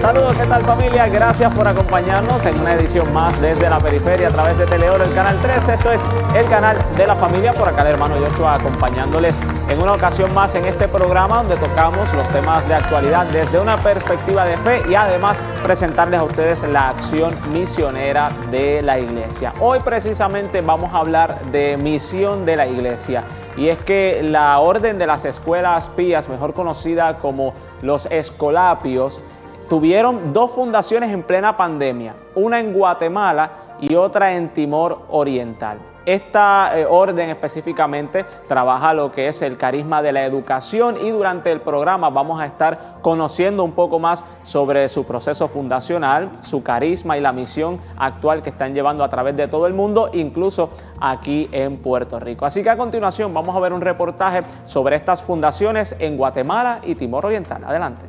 Saludos, ¿qué tal familia? Gracias por acompañarnos en una edición más desde la periferia a través de Teleoro, el canal 13. Esto es el canal de la familia. Por acá el hermano Joshua acompañándoles en una ocasión más en este programa donde tocamos los temas de actualidad desde una perspectiva de fe y además presentarles a ustedes la acción misionera de la iglesia. Hoy precisamente vamos a hablar de misión de la iglesia, y es que la Orden de las Escuelas Pías, mejor conocida como los Escolapios, tuvieron dos fundaciones en plena pandemia, una en Guatemala y otra en Timor Oriental. Esta orden específicamente trabaja lo que es el carisma de la educación, y durante el programa vamos a estar conociendo un poco más sobre su proceso fundacional, su carisma y la misión actual que están llevando a través de todo el mundo, incluso aquí en Puerto Rico. Así que a continuación vamos a ver un reportaje sobre estas fundaciones en Guatemala y Timor Oriental. Adelante.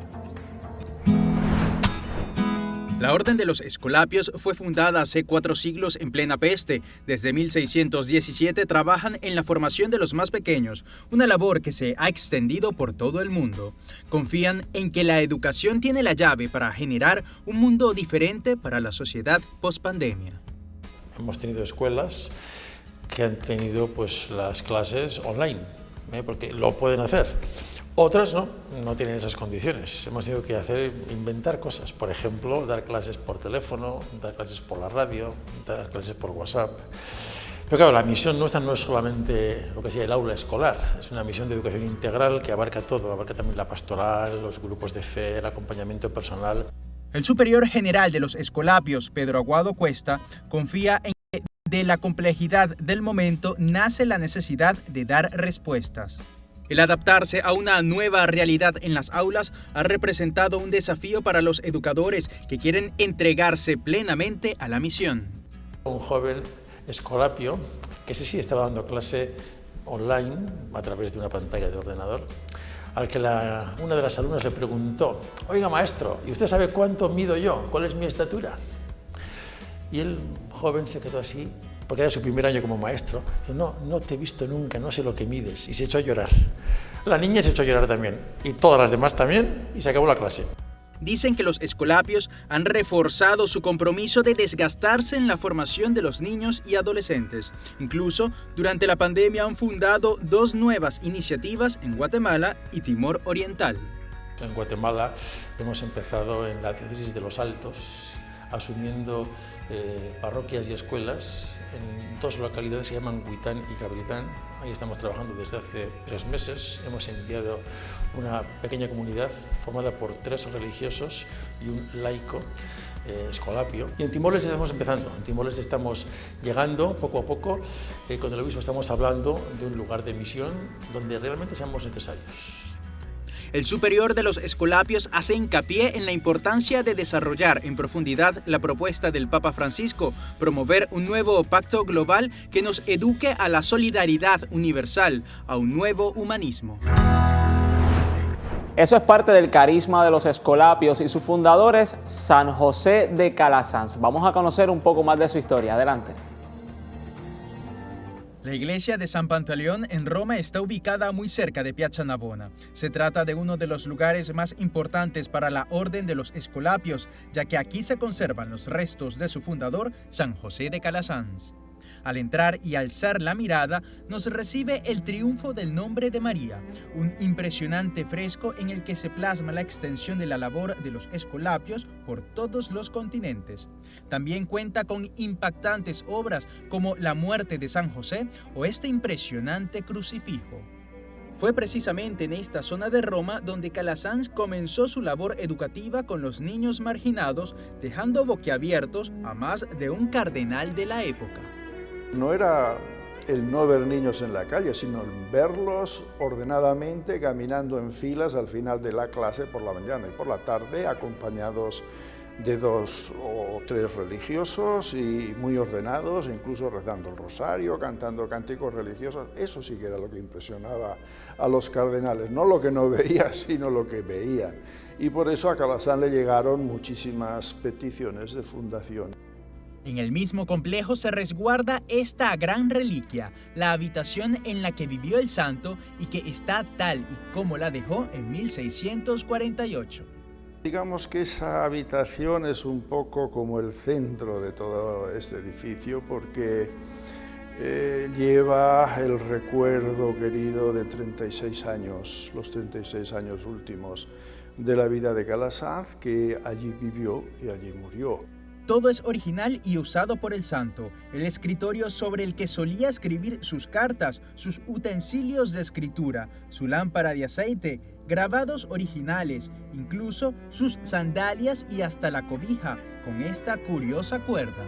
La Orden de los Escolapios fue fundada hace 4 siglos en plena peste. Desde 1617 trabajan en la formación de los más pequeños, una labor que se ha extendido por todo el mundo. Confían en que la educación tiene la llave para generar un mundo diferente para la sociedad post-pandemia. Hemos tenido escuelas que han tenido pues las clases online, porque lo pueden hacer. Otras no tienen esas condiciones. Hemos tenido que inventar cosas, por ejemplo, dar clases por teléfono, dar clases por la radio, dar clases por WhatsApp. Pero claro, la misión nuestra no es solamente lo que sea el aula escolar, es una misión de educación integral que abarca todo, abarca también la pastoral, los grupos de fe, el acompañamiento personal. El superior general de los Escolapios, Pedro Aguado Cuesta, confía en que de la complejidad del momento nace la necesidad de dar respuestas. El adaptarse a una nueva realidad en las aulas ha representado un desafío para los educadores que quieren entregarse plenamente a la misión. Un joven escolapio, que sí estaba dando clase online a través de una pantalla de ordenador, al que una de las alumnas le preguntó: oiga maestro, ¿y usted sabe cuánto mido yo? ¿Cuál es mi estatura? Y el joven se quedó así, porque era su primer año como maestro. Dijo: no te he visto nunca, no sé lo que mides. Y se echó a llorar. La niña se echó a llorar también, y todas las demás también, y se acabó la clase. Dicen que los Escolapios han reforzado su compromiso de desgastarse en la formación de los niños y adolescentes. Incluso, durante la pandemia han fundado 2 nuevas iniciativas en Guatemala y Timor Oriental. En Guatemala hemos empezado en la diócesis de Los Altos, asumiendo parroquias y escuelas en 2 localidades que se llaman Huitán y Cabritán. Ahí estamos trabajando desde hace 3 meses. Hemos enviado una pequeña comunidad formada por 3 religiosos y un laico escolapio. Y en Timor-Leste estamos empezando. En Timor-Leste estamos llegando poco a poco. Con el obispo estamos hablando de un lugar de misión donde realmente seamos necesarios. El superior de los Escolapios hace hincapié en la importancia de desarrollar en profundidad la propuesta del Papa Francisco, promover un nuevo pacto global que nos eduque a la solidaridad universal, a un nuevo humanismo. Eso es parte del carisma de los Escolapios y su fundador es San José de Calasanz. Vamos a conocer un poco más de su historia. Adelante. La iglesia de San Pantaleón en Roma está ubicada muy cerca de Piazza Navona. Se trata de uno de los lugares más importantes para la Orden de los Escolapios, ya que aquí se conservan los restos de su fundador, San José de Calasanz. Al entrar y alzar la mirada, nos recibe el triunfo del nombre de María, un impresionante fresco en el que se plasma la extensión de la labor de los Escolapios por todos los continentes. También cuenta con impactantes obras como la muerte de San José o este impresionante crucifijo. Fue precisamente en esta zona de Roma donde Calasanz comenzó su labor educativa con los niños marginados, dejando boquiabiertos a más de un cardenal de la época. No era el no ver niños en la calle, sino el verlos ordenadamente caminando en filas al final de la clase por la mañana y por la tarde, acompañados de 2 o 3 religiosos y muy ordenados, incluso rezando el rosario, cantando cánticos religiosos. Eso sí que era lo que impresionaba a los cardenales, no lo que no veían, sino lo que veían. Y por eso a Calasanz le llegaron muchísimas peticiones de fundación. En el mismo complejo se resguarda esta gran reliquia, la habitación en la que vivió el santo y que está tal y como la dejó en 1648. Digamos que esa habitación es un poco como el centro de todo este edificio porque lleva el recuerdo querido de 36 años, los 36 años últimos de la vida de Calasanz, que allí vivió y allí murió. Todo es original y usado por el santo. El escritorio sobre el que solía escribir sus cartas, sus utensilios de escritura, su lámpara de aceite, grabados originales, incluso sus sandalias y hasta la cobija, con esta curiosa cuerda.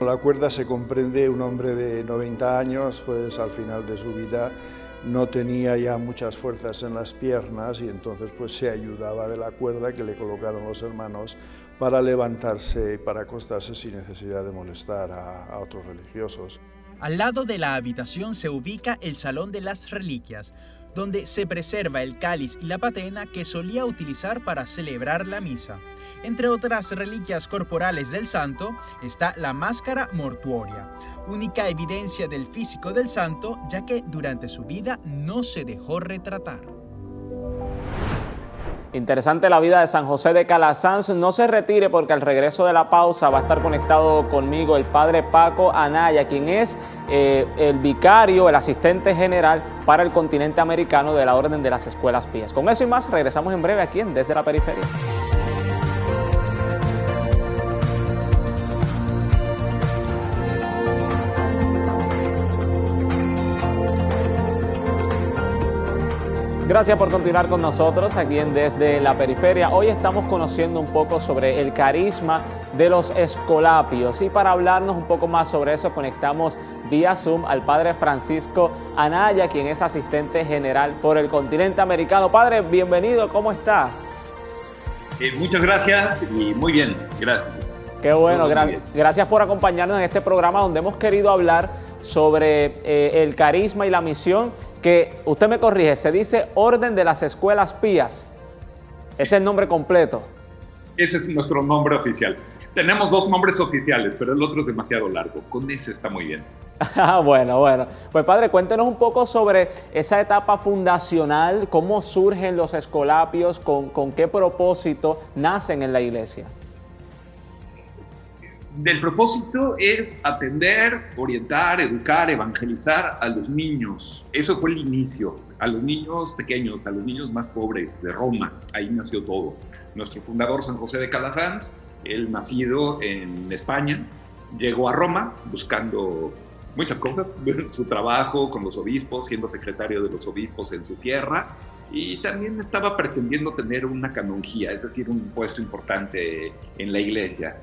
La cuerda se comprende, un hombre de 90 años, pues al final de su vida no tenía ya muchas fuerzas en las piernas y entonces pues se ayudaba de la cuerda que le colocaron los hermanos para levantarse y para acostarse sin necesidad de molestar a otros religiosos. Al lado de la habitación se ubica el Salón de las Reliquias, donde se preserva el cáliz y la patena que solía utilizar para celebrar la misa. Entre otras reliquias corporales del santo está la máscara mortuoria, única evidencia del físico del santo, ya que durante su vida no se dejó retratar. Interesante la vida de San José de Calasanz. No se retire porque al regreso de la pausa va a estar conectado conmigo el padre Paco Anaya, quien es el vicario, el asistente general para el continente americano de la Orden de las Escuelas Pías. Con eso y más, regresamos en breve aquí en Desde la Periferia. Gracias por continuar con nosotros aquí en Desde la Periferia. Hoy estamos conociendo un poco sobre el carisma de los escolapios y para hablarnos un poco más sobre eso conectamos vía Zoom al padre Francisco Anaya, quien es asistente general por el continente americano. Padre, bienvenido, ¿cómo está? Muchas gracias y muy bien, gracias. Qué bueno, gracias por acompañarnos en este programa donde hemos querido hablar sobre el carisma y la misión que, usted me corrige, se dice Orden de las Escuelas Pías. ¿Ese es el nombre completo? Ese es nuestro nombre oficial. Tenemos dos nombres oficiales, pero el otro es demasiado largo. Con ese está muy bien. Bueno. Pues padre, cuéntenos un poco sobre esa etapa fundacional, cómo surgen los escolapios, con qué propósito nacen en la iglesia. Del propósito es atender, orientar, educar, evangelizar a los niños. Eso fue el inicio, a los niños pequeños, a los niños más pobres de Roma. Ahí nació todo. Nuestro fundador, San José de Calasanz, él nacido en España, llegó a Roma buscando muchas cosas, su trabajo con los obispos, siendo secretario de los obispos en su tierra, y también estaba pretendiendo tener una canonjía, es decir, un puesto importante en la iglesia.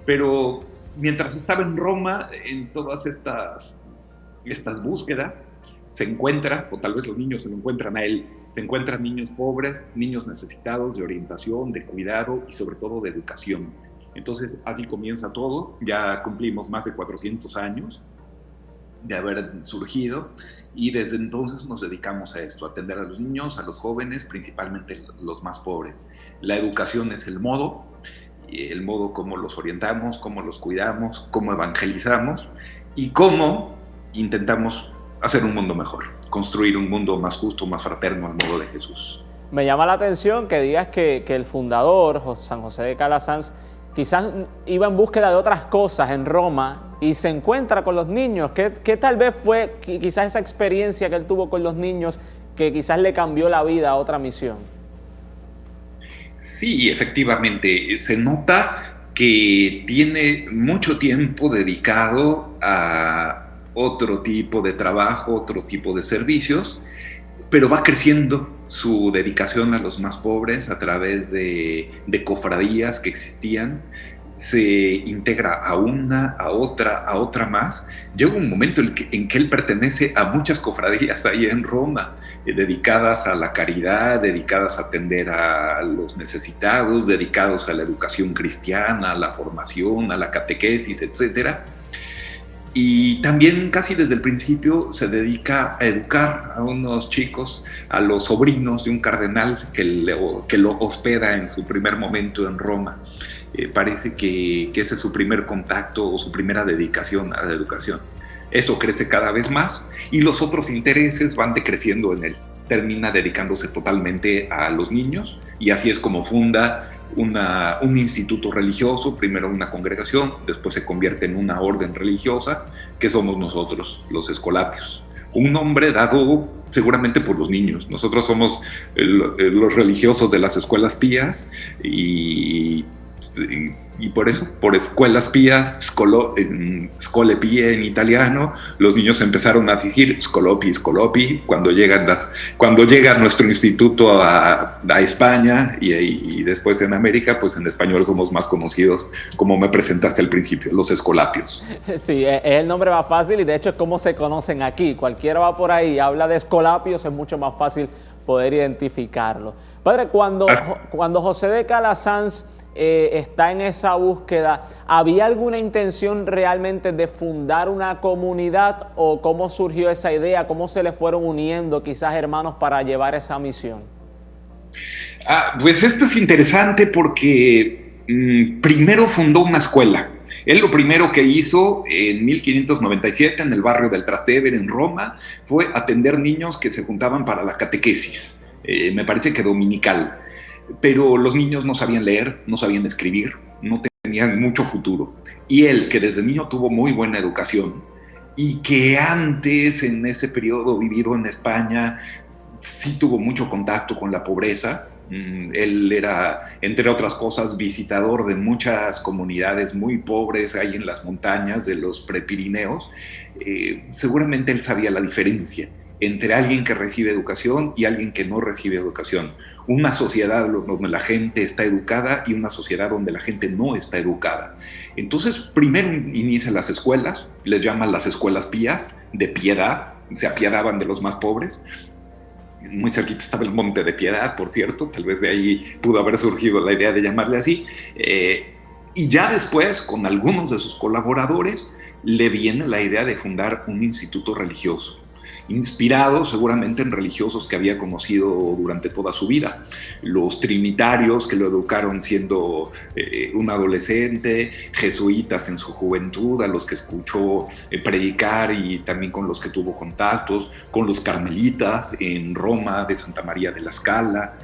Pero mientras estaba en Roma, en todas estas búsquedas, se encuentra, o tal vez los niños se lo encuentran a él, se encuentran niños pobres, niños necesitados de orientación, de cuidado y sobre todo de educación. Entonces, así comienza todo. Ya cumplimos más de 400 años de haber surgido y desde entonces nos dedicamos a esto, a atender a los niños, a los jóvenes, principalmente los más pobres. La educación es el modo cómo los orientamos, cómo los cuidamos, cómo evangelizamos y cómo intentamos hacer un mundo mejor, construir un mundo más justo, más fraterno al modo de Jesús. Me llama la atención que digas que el fundador, San José de Calasanz, quizás iba en búsqueda de otras cosas en Roma y se encuentra con los niños. ¿Qué tal vez fue quizás esa experiencia que él tuvo con los niños que quizás le cambió la vida a otra misión? Sí, efectivamente, se nota que tiene mucho tiempo dedicado a otro tipo de trabajo, otro tipo de servicios, pero va creciendo su dedicación a los más pobres a través de cofradías que existían, se integra a una, a otra más. Llega un momento en que él pertenece a muchas cofradías ahí en Roma, dedicadas a la caridad, dedicadas a atender a los necesitados, dedicados a la educación cristiana, a la formación, a la catequesis, etc. Y también casi desde el principio se dedica a educar a unos chicos, a los sobrinos de un cardenal que lo hospeda en su primer momento en Roma. Parece que ese es su primer contacto o su primera dedicación a la educación. Eso crece cada vez más y los otros intereses van decreciendo en él. Termina dedicándose totalmente a los niños y así es como funda un instituto religioso, primero una congregación, después se convierte en una orden religiosa, que somos nosotros, los escolapios. Un nombre dado seguramente por los niños. Nosotros somos los religiosos de las escuelas pías y por eso, por escuelas pías, scole pie en italiano, los niños empezaron a decir scolopi, scolopi, cuando llega nuestro instituto a España y después en América, pues en español somos más conocidos, como me presentaste al principio, los escolapios. Sí, es el nombre más fácil y de hecho es como se conocen aquí. Cualquiera va por ahí y habla de escolapios, es mucho más fácil poder identificarlo. Padre, cuando José de Calasanz está en esa búsqueda, ¿había alguna intención realmente de fundar una comunidad o cómo surgió esa idea? ¿Cómo se le fueron uniendo quizás hermanos para llevar esa misión? Pues esto es interesante porque primero fundó una escuela. Él lo primero que hizo en 1597 en el barrio del Trastevere en Roma fue atender niños que se juntaban para la catequesis, me parece que dominical. Pero los niños no sabían leer, no sabían escribir, no tenían mucho futuro. Y él, que desde niño tuvo muy buena educación y que antes, en ese periodo vivido en España, sí tuvo mucho contacto con la pobreza. Él era, entre otras cosas, visitador de muchas comunidades muy pobres ahí en las montañas de los Prepirineos. Seguramente él sabía la diferencia entre alguien que recibe educación y alguien que no recibe educación. Una sociedad donde la gente está educada y una sociedad donde la gente no está educada. Entonces, primero inicia las escuelas, les llaman las escuelas pías, de piedad, se apiadaban de los más pobres. Muy cerquita estaba el Monte de Piedad, por cierto, tal vez de ahí pudo haber surgido la idea de llamarle así. Y ya después, con algunos de sus colaboradores, le viene la idea de fundar un instituto religioso, inspirado seguramente en religiosos que había conocido durante toda su vida. Los trinitarios que lo educaron siendo un adolescente, jesuitas en su juventud, a los que escuchó predicar y también con los que tuvo contactos, con los carmelitas en Roma de Santa María de la Scala,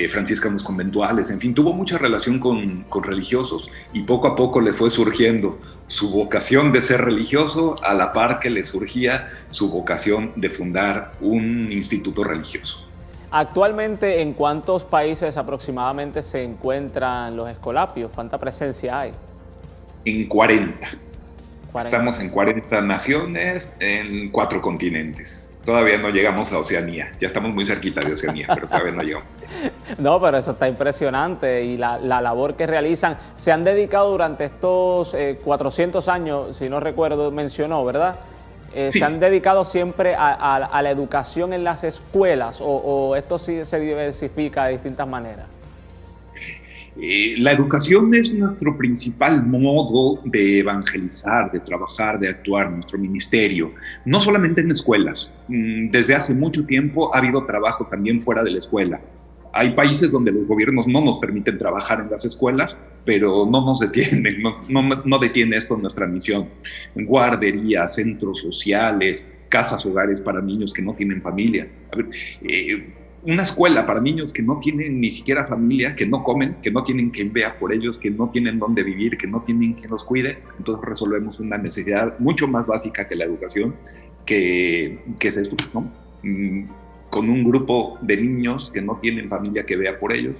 franciscanos conventuales, en fin, tuvo mucha relación con religiosos y poco a poco le fue surgiendo su vocación de ser religioso a la par que le surgía su vocación de fundar un instituto religioso. Actualmente, ¿en cuántos países aproximadamente se encuentran los escolapios? ¿Cuánta presencia hay? En 40. Estamos en 40 naciones, en 4 continentes. Todavía no llegamos a Oceanía. Ya estamos muy cerquita de Oceanía, pero todavía no llegamos. No, pero eso está impresionante y la labor que realizan. Se han dedicado durante estos 400 años, si no recuerdo, mencionó, ¿verdad? Sí. ¿Se han dedicado siempre a la educación en las escuelas o esto sí se diversifica de distintas maneras? La educación es nuestro principal modo de evangelizar, de trabajar, de actuar, nuestro ministerio. No solamente en escuelas. Desde hace mucho tiempo ha habido trabajo también fuera de la escuela. Hay países donde los gobiernos no nos permiten trabajar en las escuelas, pero no nos detienen, no detiene esto nuestra misión. Guarderías, centros sociales, casas hogares para niños que no tienen familia. A ver, una escuela para niños que no tienen ni siquiera familia, que no comen, que no tienen quien vea por ellos, que no tienen dónde vivir, que no tienen quien los cuide. Entonces resolvemos una necesidad mucho más básica que la educación, que es esto, ¿no? Con un grupo de niños que no tienen familia que vea por ellos,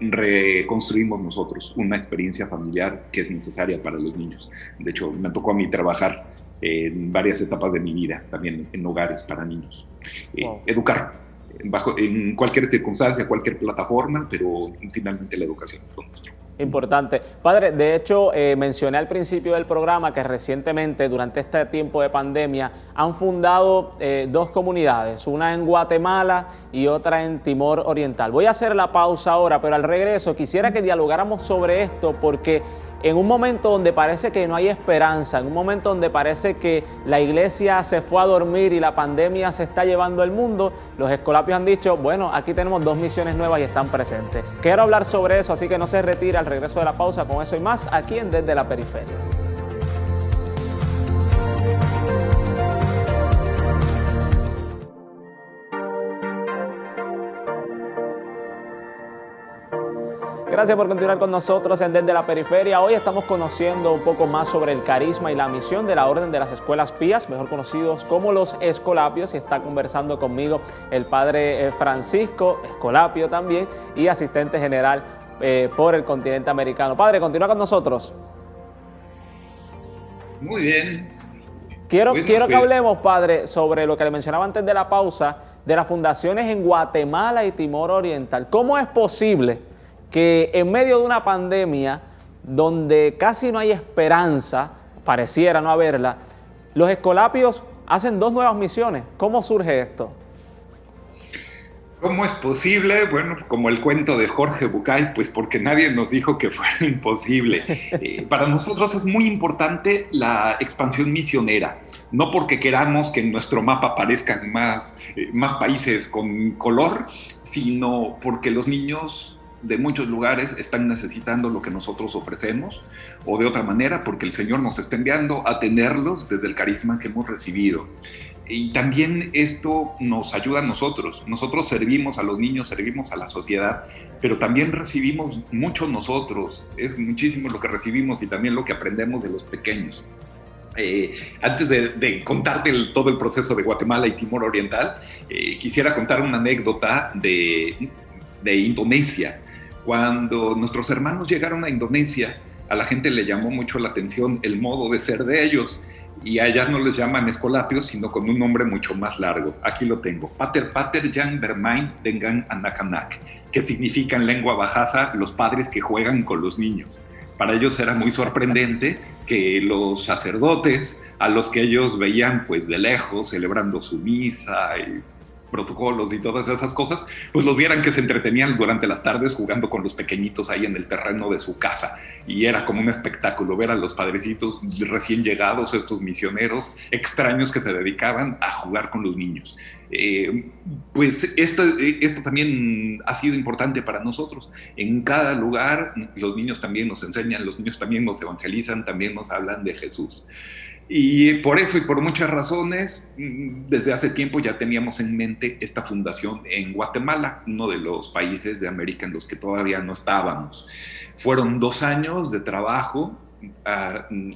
reconstruimos nosotros una experiencia familiar que es necesaria para los niños. De hecho, me tocó a mí trabajar en varias etapas de mi vida, también en hogares para niños. Wow. Educar en cualquier circunstancia, cualquier plataforma, pero finalmente la educación es lo nuestro. Importante. Padre, de hecho, mencioné al principio del programa que recientemente, durante este tiempo de pandemia, han fundado 2 comunidades, una en Guatemala y otra en Timor Oriental. Voy a hacer la pausa ahora, pero al regreso quisiera que dialogáramos sobre esto porque en un momento donde parece que no hay esperanza, en un momento donde parece que la iglesia se fue a dormir y la pandemia se está llevando el mundo, los escolapios han dicho, bueno, aquí tenemos 2 misiones nuevas y están presentes. Quiero hablar sobre eso, así que no se retire al regreso de la pausa con eso y más aquí en Desde la Periferia. Gracias por continuar con nosotros en Desde la Periferia. Hoy estamos conociendo un poco más sobre el carisma y la misión de la Orden de las Escuelas Pías, mejor conocidos como los Escolapios, y está conversando conmigo el padre Francisco Escolapio también, y asistente general por el continente americano. Padre, continúa con nosotros. Muy bien. Quiero que hablemos, padre, sobre lo que le mencionaba antes de la pausa, de las fundaciones en Guatemala y Timor Oriental. ¿Cómo es posible que en medio de una pandemia donde casi no hay esperanza, pareciera no haberla, los Escolapios hacen 2 nuevas misiones? ¿Cómo surge esto? ¿Cómo es posible? Bueno, como el cuento de Jorge Bucay, pues porque nadie nos dijo que fuera imposible. Para nosotros es muy importante la expansión misionera, no porque queramos que en nuestro mapa aparezcan más países con color, sino porque los niños de muchos lugares están necesitando lo que nosotros ofrecemos, o de otra manera porque el Señor nos está enviando a tenerlos desde el carisma que hemos recibido. Y también esto nos ayuda a nosotros. Nosotros servimos a los niños, servimos a la sociedad, pero también recibimos mucho nosotros. Es muchísimo lo que recibimos y también lo que aprendemos de los pequeños. Antes de contarte todo el proceso de Guatemala y Timor Oriental, quisiera contar una anécdota de Indonesia. Cuando nuestros hermanos llegaron a Indonesia, a la gente le llamó mucho la atención el modo de ser de ellos. Y allá no les llaman escolapios, sino con un nombre mucho más largo. Aquí lo tengo. Pater Pater Yang Bermain Dengan Anakanak, que significa en lengua bahasa los padres que juegan con los niños. Para ellos era muy sorprendente que los sacerdotes, a los que ellos veían pues de lejos, celebrando su misa y protocolos y todas esas cosas, pues los vieran que se entretenían durante las tardes jugando con los pequeñitos ahí en el terreno de su casa, y era como un espectáculo ver a los padrecitos recién llegados, estos misioneros extraños que se dedicaban a jugar con los niños. Pues esto también ha sido importante para nosotros. En cada lugar los niños también nos enseñan, los niños también nos evangelizan, también nos hablan de Jesús. Y por eso y por muchas razones, desde hace tiempo ya teníamos en mente esta fundación en Guatemala, uno de los países de América en los que todavía no estábamos. Fueron 2 años de trabajo,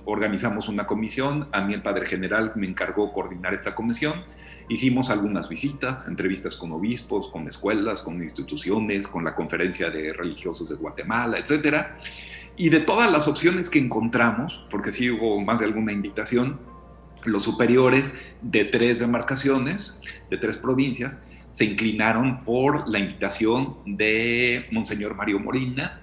organizamos una comisión, a mí el padre general me encargó coordinar esta comisión, hicimos algunas visitas, entrevistas con obispos, con escuelas, con instituciones, con la Conferencia de Religiosos de Guatemala, etcétera. Y de todas las opciones que encontramos, porque sí hubo más de alguna invitación, los superiores de 3 demarcaciones, de 3 provincias, se inclinaron por la invitación de Monseñor Mario Morina,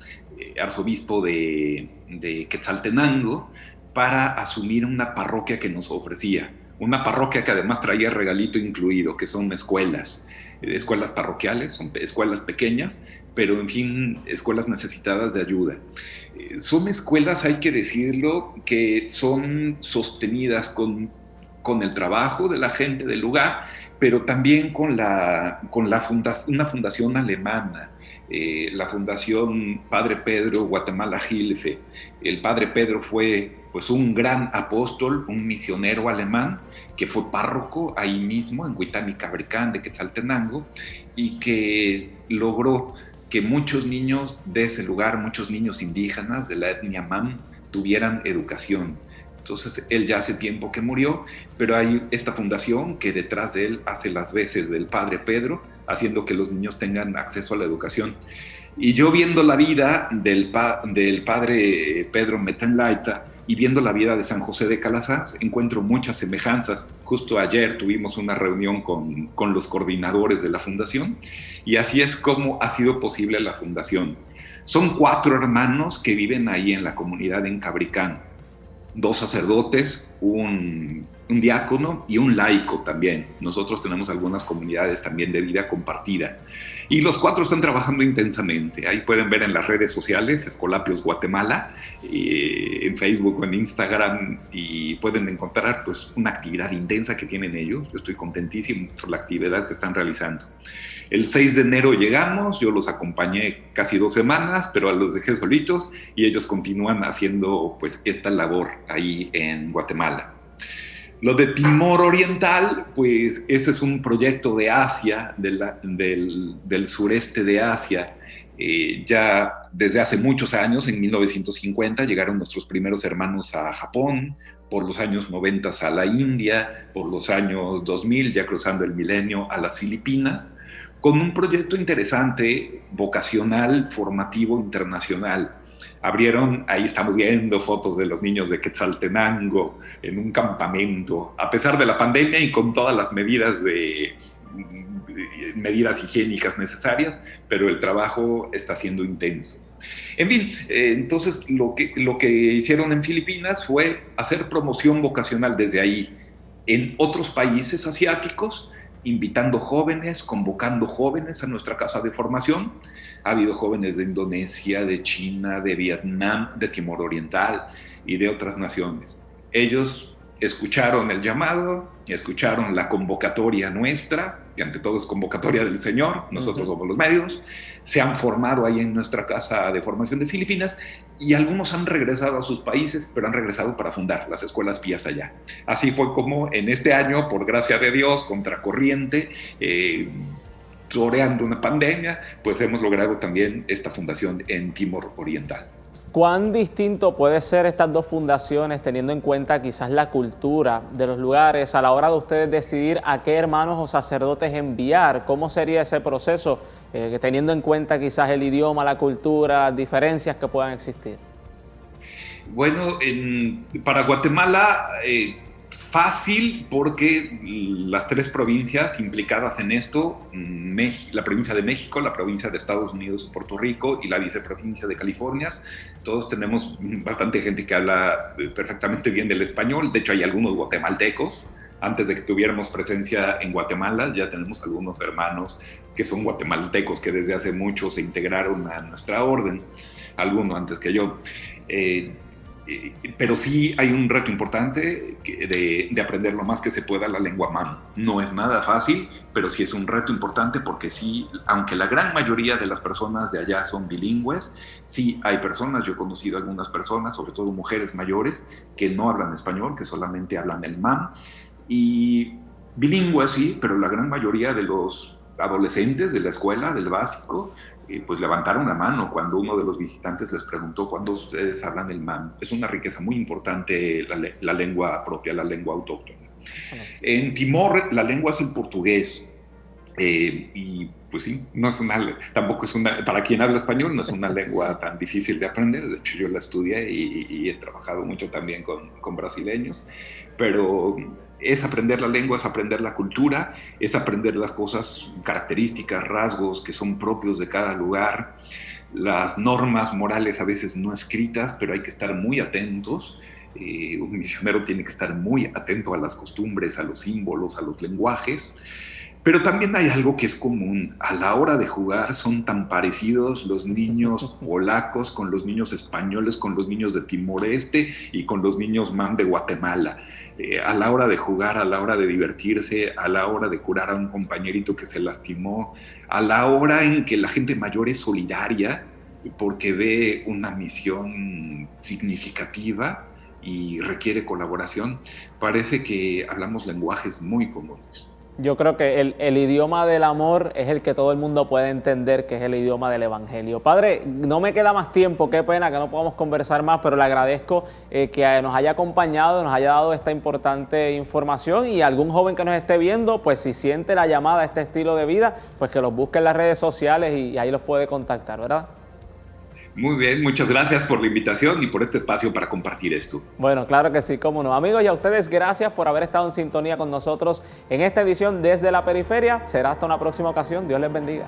arzobispo de Quetzaltenango, para asumir una parroquia que nos ofrecía. Una parroquia que además traía regalito incluido, que son escuelas parroquiales, son escuelas pequeñas, pero en fin, escuelas necesitadas de ayuda. Son escuelas, hay que decirlo, que son sostenidas con el trabajo de la gente del lugar, pero también con una fundación alemana, la Fundación Padre Pedro Guatemala Hilfe. El Padre Pedro fue pues un gran apóstol, un misionero alemán que fue párroco ahí mismo en Huitán y Cabricán de Quetzaltenango, y que logró que muchos niños de ese lugar, muchos niños indígenas de la etnia Mam, tuvieran educación. Entonces él ya hace tiempo que murió, pero hay esta fundación que detrás de él hace las veces del Padre Pedro, haciendo que los niños tengan acceso a la educación. Y yo viendo la vida del Padre Pedro Metenlaita y viendo la vida de San José de Calazás, encuentro muchas semejanzas. Justo ayer tuvimos una reunión con los coordinadores de la fundación, y así es como ha sido posible la fundación. Son 4 hermanos que viven ahí en la comunidad en Cabricán. 2 sacerdotes, un diácono y un laico también. Nosotros tenemos algunas comunidades también de vida compartida. Y los 4 están trabajando intensamente. Ahí pueden ver en las redes sociales, Escolapios Guatemala, en Facebook o en Instagram, y pueden encontrar pues una actividad intensa que tienen ellos. Yo estoy contentísimo por la actividad que están realizando. El 6 de enero llegamos, yo los acompañé casi 2 semanas, pero los dejé solitos y ellos continúan haciendo pues esta labor ahí en Guatemala. Lo de Timor Oriental, pues ese es un proyecto de Asia, del sureste de Asia, Ya desde hace muchos años, en 1950, llegaron nuestros primeros hermanos a Japón, por los años 90 a la India, por los años 2000, ya cruzando el milenio, a las Filipinas, con un proyecto interesante, vocacional, formativo, internacional. Abrieron, ahí estamos viendo fotos de los niños de Quetzaltenango en un campamento, a pesar de la pandemia y con todas las medidas higiénicas necesarias, pero el trabajo está siendo intenso. En fin, entonces lo que hicieron en Filipinas fue hacer promoción vocacional desde ahí en otros países asiáticos, invitando jóvenes, convocando jóvenes a nuestra casa de formación. Ha habido jóvenes de Indonesia, de China, de Vietnam, de Timor Oriental y de otras naciones. Ellos escucharon el llamado, escucharon la convocatoria nuestra, que ante todo es convocatoria del Señor, nosotros somos los medios, se han formado ahí en nuestra casa de formación de Filipinas y algunos han regresado a sus países, pero han regresado para fundar las escuelas pías allá. Así fue como en este año, por gracia de Dios, contracorriente, toreando una pandemia, pues hemos logrado también esta fundación en Timor Oriental. ¿Cuán distinto puede ser estas dos fundaciones teniendo en cuenta quizás la cultura de los lugares a la hora de ustedes decidir a qué hermanos o sacerdotes enviar? ¿Cómo sería ese proceso teniendo en cuenta quizás el idioma, la cultura, las diferencias que puedan existir? Bueno, para Guatemala fácil porque las tres provincias implicadas en esto, la provincia de México, la provincia de Estados Unidos y Puerto Rico y la viceprovincia de California, todos tenemos bastante gente que habla perfectamente bien del español. De hecho, hay algunos guatemaltecos. Antes de que tuviéramos presencia en Guatemala, ya tenemos algunos hermanos que son guatemaltecos, que desde hace mucho se integraron a nuestra orden, algunos antes que yo. Pero sí hay un reto importante de aprender lo más que se pueda la lengua mam. No es nada fácil, pero sí es un reto importante porque sí, aunque la gran mayoría de las personas de allá son bilingües, sí hay personas, yo he conocido algunas personas, sobre todo mujeres mayores, que no hablan español, que solamente hablan el mam. Y bilingües sí, pero la gran mayoría de los adolescentes de la escuela, del básico, pues levantaron la mano cuando uno de los visitantes les preguntó cuándo ustedes hablan el mam. Es una riqueza muy importante la lengua propia, la lengua autóctona. En Timor la lengua es el portugués y pues sí, no es tampoco es para quien habla español no es una lengua tan difícil de aprender. De hecho yo la estudié y he trabajado mucho también con brasileños, pero es aprender la lengua, es aprender la cultura, es aprender las cosas, características, rasgos que son propios de cada lugar, las normas morales a veces no escritas, pero hay que estar muy atentos. Un misionero tiene que estar muy atento a las costumbres, a los símbolos, a los lenguajes. Pero también hay algo que es común. A la hora de jugar son tan parecidos los niños polacos con los niños españoles, con los niños de Timor-Este y con los niños mam de Guatemala. A la hora de jugar, a la hora de divertirse, a la hora de curar a un compañerito que se lastimó, a la hora en que la gente mayor es solidaria porque ve una misión significativa y requiere colaboración, parece que hablamos lenguajes muy comunes. Yo creo que el idioma del amor es el que todo el mundo puede entender, que es el idioma del Evangelio. Padre, no me queda más tiempo, qué pena que no podamos conversar más, pero le agradezco que nos haya acompañado, nos haya dado esta importante información, y algún joven que nos esté viendo, pues si siente la llamada a este estilo de vida, pues que los busque en las redes sociales y ahí los puede contactar, ¿verdad? Muy bien, muchas gracias por la invitación y por este espacio para compartir esto. Bueno, claro que sí, cómo no. Amigos, y a ustedes gracias por haber estado en sintonía con nosotros en esta edición Desde la Periferia. Será hasta una próxima ocasión. Dios les bendiga.